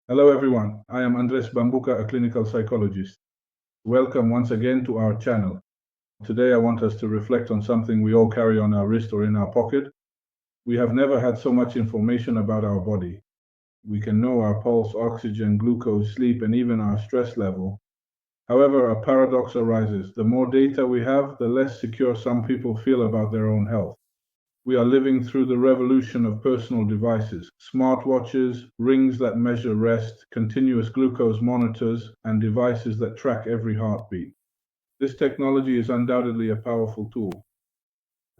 Hello everyone, I am Andrés Mambuca, a clinical psychologist. Welcome once again to our channel. Today I want us to reflect on something we all carry on our wrist or in our pocket. We have never had so much information about our body. We can know our pulse, oxygen, glucose, sleep, and even our stress level. However, a paradox arises. The more data we have, the less secure some people feel about their own health. We are living through the revolution of personal devices, smartwatches, rings that measure rest, continuous glucose monitors, and devices that track every heartbeat. This technology is undoubtedly a powerful tool.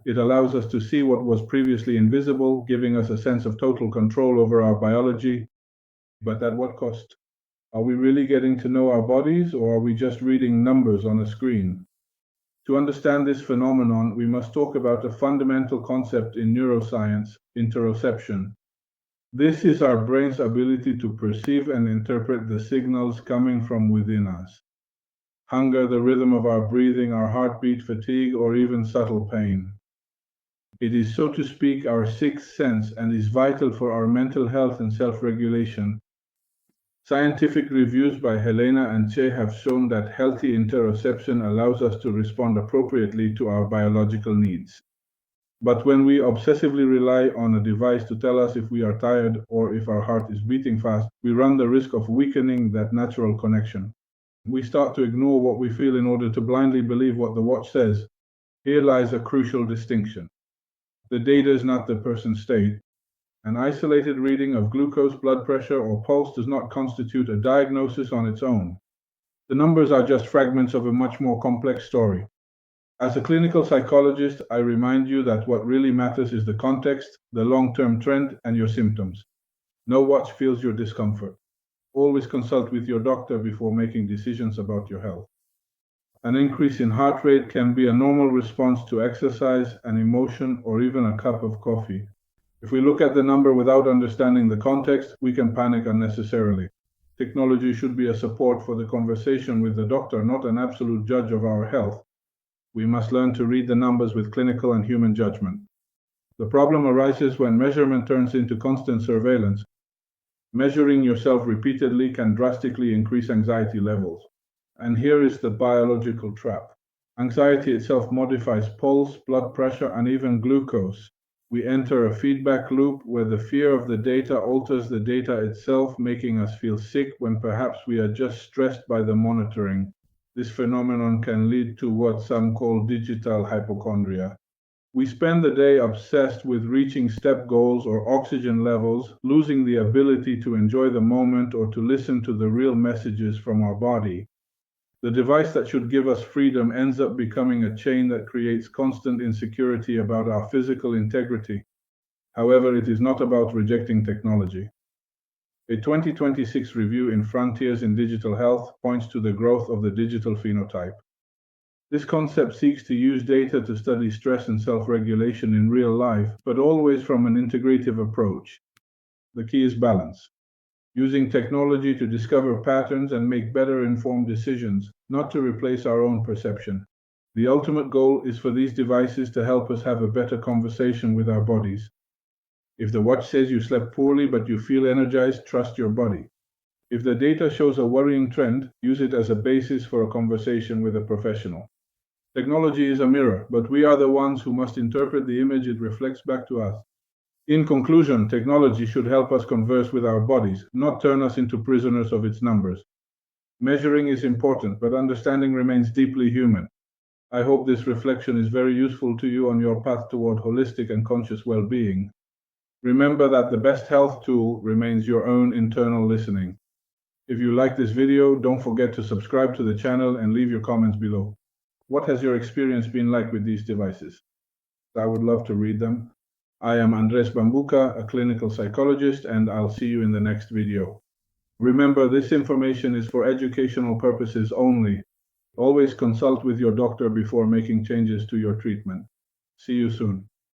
It allows us to see what was previously invisible, giving us a sense of total control over our biology. But at what cost? Are we really getting to know our bodies, or are we just reading numbers on a screen? To understand this phenomenon, we must talk about a fundamental concept in neuroscience, interoception. This is our brain's ability to perceive and interpret the signals coming from within us. Hunger, the rhythm of our breathing, our heartbeat, fatigue, or even subtle pain. It is, so to speak, our sixth sense and is vital for our mental health and self-regulation. Scientific reviews by Helena and Che have shown that healthy interoception allows us to respond appropriately to our biological needs. But when we obsessively rely on a device to tell us if we are tired or if our heart is beating fast, we run the risk of weakening that natural connection. We start to ignore what we feel in order to blindly believe what the watch says. Here lies a crucial distinction. The data is not the person's state. An isolated reading of glucose, blood pressure, or pulse does not constitute a diagnosis on its own. The numbers are just fragments of a much more complex story. As a clinical psychologist, I remind you that what really matters is the context, the long-term trend, and your symptoms. No watch feels your discomfort. Always consult with your doctor before making decisions about your health. An increase in heart rate can be a normal response to exercise, an emotion, or even a cup of coffee. If we look at the number without understanding the context, we can panic unnecessarily. Technology should be a support for the conversation with the doctor, not an absolute judge of our health. We must learn to read the numbers with clinical and human judgment. The problem arises when measurement turns into constant surveillance. Measuring yourself repeatedly can drastically increase anxiety levels. And here is the biological trap. Anxiety itself modifies pulse, blood pressure, and even glucose. We enter a feedback loop where the fear of the data alters the data itself, making us feel sick when perhaps we are just stressed by the monitoring. This phenomenon can lead to what some call digital hypochondria. We spend the day obsessed with reaching step goals or oxygen levels, losing the ability to enjoy the moment or to listen to the real messages from our body. The device that should give us freedom ends up becoming a chain that creates constant insecurity about our physical integrity. However, it is not about rejecting technology. A 2026 review in Frontiers in Digital Health points to the growth of the digital phenotype. This concept seeks to use data to study stress and self-regulation in real life, but always from an integrative approach. The key is balance. Using technology to discover patterns and make better informed decisions, not to replace our own perception. The ultimate goal is for these devices to help us have a better conversation with our bodies. If the watch says you slept poorly but you feel energized, trust your body. If the data shows a worrying trend, use it as a basis for a conversation with a professional. Technology is a mirror, but we are the ones who must interpret the image it reflects back to us. In conclusion, technology should help us converse with our bodies, not turn us into prisoners of its numbers. Measuring is important, but understanding remains deeply human. I hope this reflection is very useful to you on your path toward holistic and conscious well-being. Remember that the best health tool remains your own internal listening. If you like this video, don't forget to subscribe to the channel and leave your comments below. What has your experience been like with these devices? I would love to read them. I am Andrés Mambuca, a clinical psychologist, and I'll see you in the next video. Remember, this information is for educational purposes only. Always consult with your doctor before making changes to your treatment. See you soon.